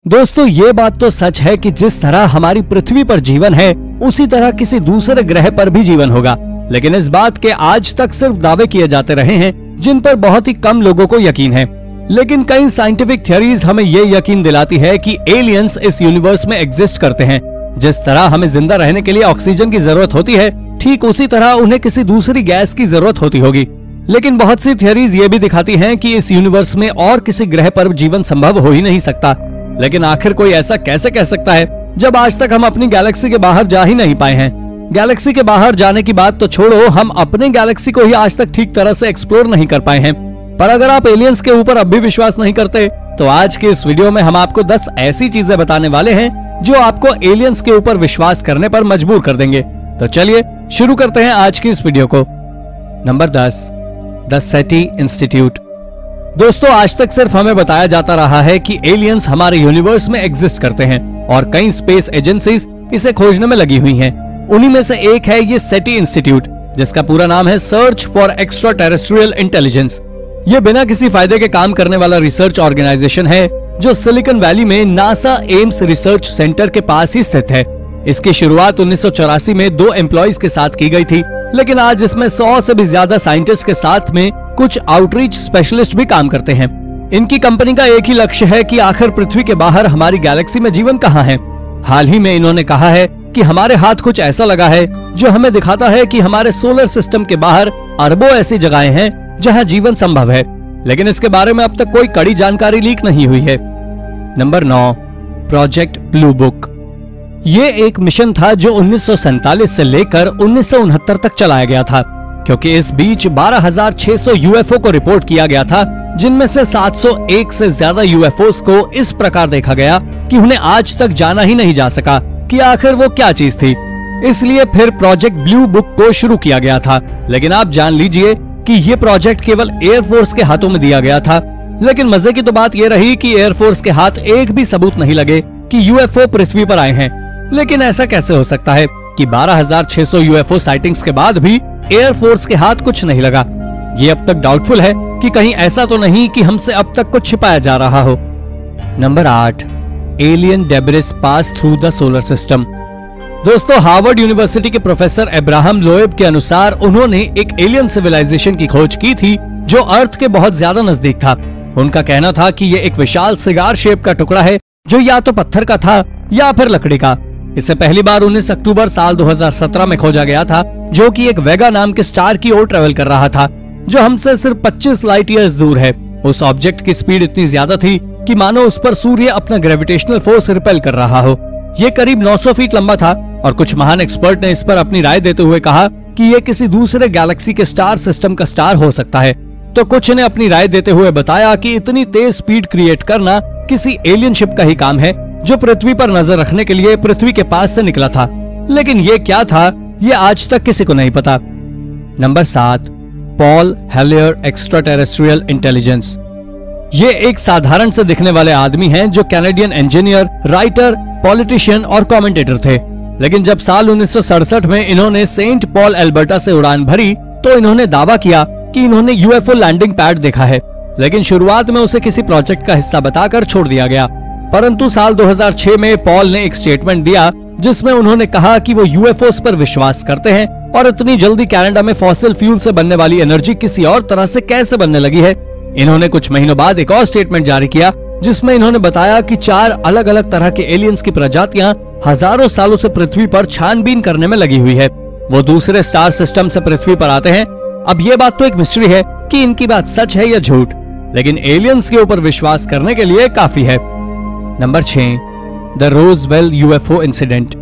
दोस्तों ये बात तो सच है कि जिस तरह हमारी पृथ्वी पर जीवन है उसी तरह किसी दूसरे ग्रह पर भी जीवन होगा, लेकिन इस बात के आज तक सिर्फ दावे किए जाते रहे हैं जिन पर बहुत ही कम लोगों को यकीन है। लेकिन कई साइंटिफिक थ्योरीज हमें ये यकीन दिलाती है कि एलियंस इस यूनिवर्स में एग्जिस्ट करते हैं। जिस तरह हमें जिंदा रहने के लिए ऑक्सीजन की जरूरत होती है, ठीक उसी तरह उन्हें किसी दूसरी गैस की जरूरत होती होगी। लेकिन बहुत सी थ्योरीज ये भी दिखाती हैं कि इस यूनिवर्स में और किसी ग्रह पर जीवन संभव हो ही नहीं सकता। लेकिन आखिर कोई ऐसा कैसे कह सकता है जब आज तक हम अपनी गैलेक्सी के बाहर जा ही नहीं पाए हैं। गैलेक्सी के बाहर जाने की बात तो छोड़ो, हम अपने गैलेक्सी को ही आज तक ठीक तरह से एक्सप्लोर नहीं कर पाए हैं। पर अगर आप एलियंस के ऊपर अब भी विश्वास नहीं करते तो आज के इस वीडियो में हम आपको 10 ऐसी चीजें बताने वाले हैं जो आपको एलियंस के ऊपर विश्वास करने पर मजबूर कर देंगे। तो चलिए शुरू करते हैं आज की इस वीडियो को। Number 10, the SETI Institute. दोस्तों आज तक सिर्फ हमें बताया जाता रहा है कि एलियंस हमारे यूनिवर्स में एग्जिस्ट करते हैं और कई स्पेस एजेंसीज इसे खोजने में लगी हुई हैं। उन्हीं में से एक है ये सेटी इंस्टीट्यूट, जिसका पूरा नाम है search for extra terrestrial intelligence. ये बिना किसी फायदे के काम करने वाला रिसर्च ऑर्गेनाइजेशन है जो सिलिकॉन वैली में नासा एम्स रिसर्च सेंटर के पास ही स्थित है। इसकी शुरुआत 1984 में 2 एम्प्लॉइज के साथ की गई थी, लेकिन आज इसमें 100 से भी ज्यादा साइंटिस्ट के साथ में कुछ आउटरीच स्पेशलिस्ट भी काम करते हैं। इनकी कंपनी का एक ही लक्ष्य है कि आखिर पृथ्वी के बाहर हमारी गैलेक्सी में जीवन कहाँ है। हाल ही में इन्होंने कहा है कि हमारे हाथ कुछ ऐसा लगा है जो हमें दिखाता है कि हमारे सोलर सिस्टम के बाहर अरबों ऐसी जगहें हैं जहां जीवन संभव है, लेकिन इसके बारे में अब तक कोई कड़ी जानकारी लीक नहीं हुई है। Number 9, project blue book. ये एक मिशन था जो 1947 से लेकर 1969 तक चलाया गया था, क्योंकि इस बीच 12,600 यूएफओ को रिपोर्ट किया गया था, जिनमें से 701 से ज्यादा यूएफओस को इस प्रकार देखा गया कि उन्हें आज तक जाना ही नहीं जा सका कि आखिर वो क्या चीज थी। इसलिए फिर प्रोजेक्ट ब्लू बुक को शुरू किया गया था। लेकिन आप जान लीजिए कि ये प्रोजेक्ट केवल एयरफोर्स के हाथों में दिया गया था। लेकिन मजे की तो बात ये रही कि एयरफोर्स के हाथ एक भी सबूत नहीं लगे कि यूएफओ पृथ्वी पर आए हैं। लेकिन ऐसा कैसे हो सकता है कि 12,600 यूएफओ साइटिंग्स के बाद भी एयरफोर्स के हाथ कुछ नहीं लगा। ये अब तक डाउटफुल है कि कहीं ऐसा तो नहीं कि हमसे अब तक कुछ छिपाया जा रहा हो। Number 8, alien debris pass through the solar system. दोस्तों हार्वर्ड यूनिवर्सिटी के प्रोफेसर अब्राहम लोएब के अनुसार उन्होंने एक एलियन सिविलाइजेशन की खोज की थी जो अर्थ के बहुत ज्यादा नजदीक था। उनका कहना था कि ये एक विशाल सिगार शेप का टुकड़ा है जो या तो पत्थर का था या फिर लकड़ी का। इसे पहली बार 19 अक्टूबर साल 2017 में खोजा गया था, जो कि एक वेगा नाम के स्टार की ओर ट्रेवल कर रहा था जो हमसे सिर्फ 25 लाइट ईयर्स दूर है। उस ऑब्जेक्ट की स्पीड इतनी ज्यादा थी कि मानो उस पर सूर्य अपना ग्रेविटेशनल फोर्स रिपेल कर रहा हो। ये करीब 900 फीट लंबा था और कुछ महान एक्सपर्ट ने इस पर अपनी राय देते हुए कहा कि ये किसी दूसरे गैलेक्सी के स्टार सिस्टम का स्टार हो सकता है। तो कुछ ने अपनी राय देते हुए बताया कि इतनी तेज स्पीड क्रिएट करना किसी एलियन शिप का ही काम है जो पृथ्वी पर नजर रखने के लिए पृथ्वी के पास से निकला था। लेकिन ये क्या था, ये आज तक किसी को नहीं पता। Number 7, Paul Hellyer extraterrestrial intelligence. ये एक साधारण से दिखने वाले आदमी हैं जो कैनेडियन इंजीनियर, राइटर, पॉलिटिशियन और कमेंटेटर थे। लेकिन जब साल 1967 में इन्होंने सेंट पॉल एल्बर्टा से उड़ान भरी तो इन्होंने दावा किया कि इन्होंने यूएफओ लैंडिंग पैड देखा है। लेकिन शुरुआत में उसे किसी प्रोजेक्ट का हिस्सा बताकर छोड़ दिया गया। परंतु साल 2006 में पॉल ने एक स्टेटमेंट दिया जिसमें उन्होंने कहा कि वो यूएफओस पर विश्वास करते हैं और इतनी जल्दी कनाडा में फॉसिल फ्यूल से बनने वाली एनर्जी किसी और तरह से कैसे बनने लगी है। इन्होंने कुछ महीनों बाद एक और स्टेटमेंट जारी किया जिसमें इन्होंने बताया कि 4 अलग अलग तरह के एलियंस की प्रजातियां हजारों सालों से पृथ्वी पर छानबीन करने में लगी हुई है। वो दूसरे स्टार सिस्टम से पृथ्वी पर आते हैं। अब ये बात तो एक मिस्ट्री है कि इनकी बात सच है या झूठ, लेकिन एलियंस के ऊपर विश्वास करने के लिए काफी है। Number 6, the Roswell UFO incident.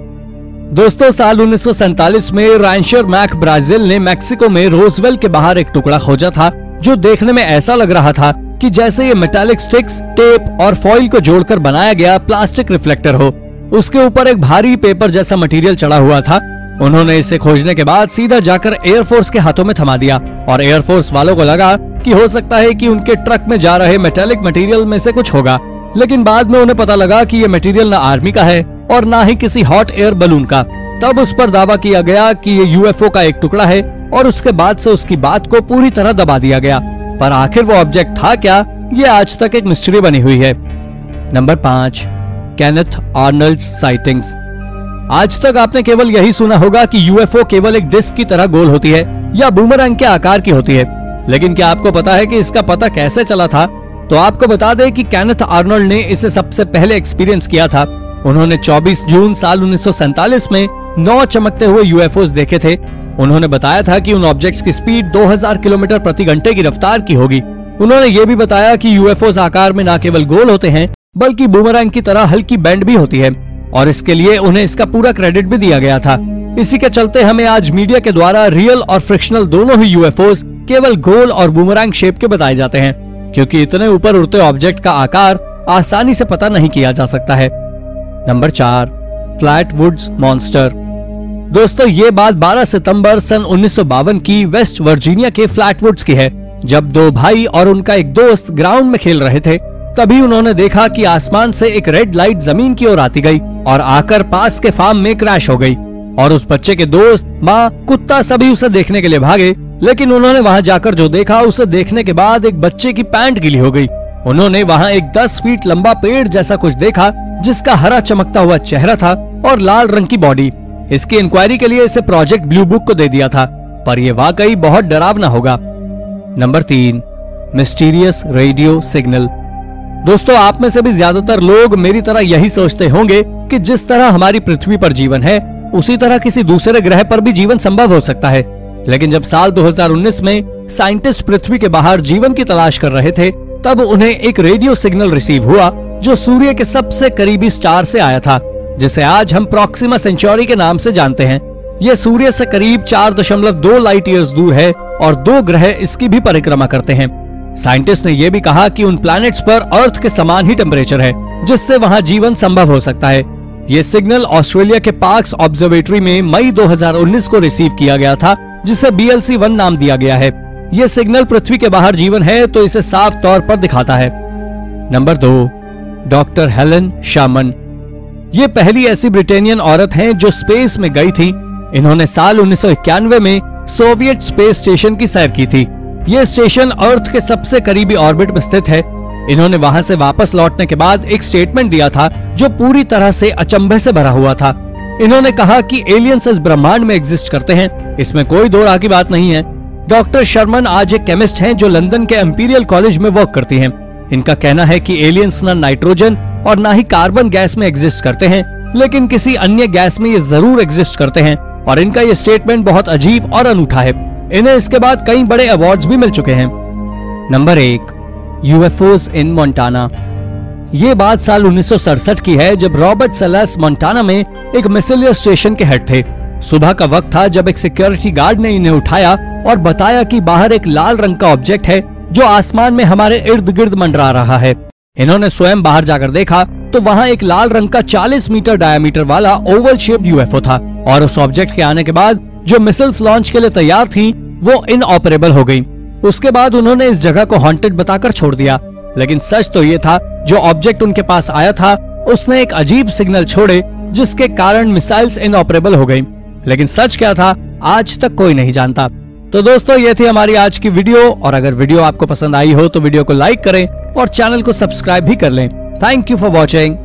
दोस्तों साल 1947 में राइनशर मैक ब्राजील ने मैक्सिको में रोजवेल के बाहर एक टुकड़ा खोजा था जो देखने में ऐसा लग रहा था कि जैसे ये मेटालिक स्टिक्स, टेप और फॉइल को जोड़कर बनाया गया प्लास्टिक रिफ्लेक्टर हो। उसके ऊपर एक भारी पेपर जैसा मटेरियल चढ़ा हुआ था। उन्होंने इसे खोजने के बाद सीधा जाकर एयरफोर्स के हाथों में थमा दिया और एयरफोर्स वालों को लगा कि हो सकता है कि उनके ट्रक में जा रहे मेटालिक मटेरियल में से कुछ होगा। लेकिन बाद में उन्हें पता लगा कि ये मटेरियल ना आर्मी का है और ना ही किसी हॉट एयर बलून का। तब उस पर दावा किया गया कि ये यूएफओ का एक टुकड़ा है और उसके बाद से उसकी बात को पूरी तरह दबा दिया गया। पर आखिर वो ऑब्जेक्ट था क्या, ये आज तक एक मिस्ट्री बनी हुई है। Number 5, Kenneth Arnold sightings. आज तक आपने केवल यही सुना होगा कि यूएफओ केवल एक डिस्क की तरह गोल होती है या बूमरैंग के आकार की होती है, लेकिन क्या आपको पता है कि इसका पता कैसे चला था? तो आपको बता दें कि केनेथ आर्नल्ड ने इसे सबसे पहले एक्सपीरियंस किया था। उन्होंने 24 जून साल 1947 में 9 चमकते हुए यूएफओस देखे थे। उन्होंने बताया था कि उन ऑब्जेक्ट्स की स्पीड 2000 किलोमीटर प्रति घंटे की रफ्तार की होगी। उन्होंने ये भी बताया कि यूएफओस आकार में न केवल गोल होते हैं बल्कि बूमरैंग की तरह हल्की बेंड भी होती है, और इसके लिए उन्हें इसका पूरा क्रेडिट भी दिया गया था। इसी के चलते हमें आज मीडिया के द्वारा रियल और फ्रिक्शनल दोनों ही यूएफओस केवल गोल और बूमरैंग शेप के बताए जाते हैं, क्योंकि इतने ऊपर उड़ते ऑब्जेक्ट का आकार आसानी से पता नहीं किया जा सकता है। Number 4, Flatwoods monster. दोस्तों, ये बात 12 सितंबर सन 1952 की वेस्ट वर्जीनिया के फ्लैटवुड्स की है। जब दो भाई और उनका एक दोस्त ग्राउंड में खेल रहे थे, तभी उन्होंने देखा कि आसमान से एक रेड लाइट जमीन की ओर आती गई और आकर पास के फार्म में क्रैश हो गई। और उस बच्चे के दोस्त, माँ, कुत्ता सभी उसे देखने के लिए भागे, लेकिन उन्होंने वहां जाकर जो देखा, उसे देखने के बाद एक बच्चे की पैंट गीली हो गई। उन्होंने वहां एक 10 फीट लंबा पेड़ जैसा कुछ देखा, जिसका हरा चमकता हुआ चेहरा था और लाल रंग की बॉडी। इसकी इंक्वायरी के लिए इसे प्रोजेक्ट ब्लू बुक को दे दिया था, पर यह वाकई बहुत डरावना होगा। Number 3, mysterious radio signal. दोस्तों, आप में से भी ज्यादातर लोग मेरी तरह यही सोचते होंगे कि जिस तरह हमारी पृथ्वी पर जीवन है, उसी तरह किसी दूसरे ग्रह पर भी जीवन संभव हो सकता है। लेकिन जब साल 2019 में साइंटिस्ट पृथ्वी के बाहर जीवन की तलाश कर रहे थे, तब उन्हें एक रेडियो सिग्नल रिसीव हुआ जो सूर्य के सबसे करीबी स्टार से आया था, जिसे आज हम प्रॉक्सिमा सेंचुरी के नाम से जानते हैं। यह सूर्य से करीब 4.2 लाइट ईयर्स दूर है और 2 ग्रह इसकी भी परिक्रमा करते हैं। साइंटिस्ट ने यह भी कहा कि उन प्लैनेट्स पर अर्थ के समान ही टेम्परेचर है, जिससे वहां जीवन संभव हो सकता है। ये सिग्नल ऑस्ट्रेलिया के पार्क्स ऑब्जर्वेटरी में मई 2019 को रिसीव किया गया था, जिसे BLC-1 नाम दिया गया है। ये सिग्नल पृथ्वी के बाहर जीवन है तो इसे साफ तौर पर दिखाता है। Number 2, doctor Helen shaman. ये पहली ऐसी ब्रिटेनियन औरत हैं जो स्पेस में गई थी। इन्होंने साल 1991 में सोवियत स्पेस स्टेशन की सैर की थी। ये स्टेशन अर्थ के सबसे करीबी ऑर्बिट में स्थित है। इन्होंने वहां से वापस लौटने के बाद एक स्टेटमेंट दिया था जो पूरी तरह से अचंभे से भरा हुआ था। इन्होंने कहा कि एलियंस इस ब्रह्मांड में एग्जिस्ट करते हैं, इसमें कोई दो राह की बात नहीं है। डॉक्टर शर्मन आज एक केमिस्ट हैं जो लंदन के इंपीरियल कॉलेज में वर्क करती हैं। इनका कहना है कि एलियंस न नाइट्रोजन और न ही कार्बन गैस में एग्जिस्ट करते हैं, लेकिन किसी अन्य गैस में ये जरूर एग्जिस्ट करते हैं, और इनका ये स्टेटमेंट बहुत अजीब और अनूठा है। इन्हें इसके बाद कई बड़े अवार्ड्स भी मिल चुके हैं। नंबर 1, यूएफओस इन मोंटाना। ये बात साल 1967 की है, जब रॉबर्ट सेलेस मोंटाना में एक मिसिलियस स्टेशन के हेड थे। सुबह का वक्त था जब एक सिक्योरिटी गार्ड ने इन्हें उठाया और बताया कि बाहर एक लाल रंग का ऑब्जेक्ट है जो आसमान में हमारे इर्द गिर्द मंडरा रहा है। इन्होंने स्वयं बाहर जाकर देखा तो वहां एक लाल रंग का 40 मीटर डायमीटर वाला ओवल शेप्ड यूएफओ था, और उस ऑब्जेक्ट के आने के बाद जो मिसाइल्स लॉन्च के लिए तैयार थी वो इनऑपरेबल हो गई। उसके बाद उन्होंने इस जगह को हॉन्टेड बताकर छोड़ दिया। लेकिन सच तो ये था, जो ऑब्जेक्ट उनके पास आया था उसने एक अजीब सिग्नल छोड़े जिसके कारण मिसाइल्स इनऑपरेबल हो गई। लेकिन सच क्या था, आज तक कोई नहीं जानता। तो दोस्तों, ये थी हमारी आज की वीडियो, और अगर वीडियो आपको पसंद आई हो तो वीडियो को लाइक करें और चैनल को सब्सक्राइब भी कर लें। Thank you for watching.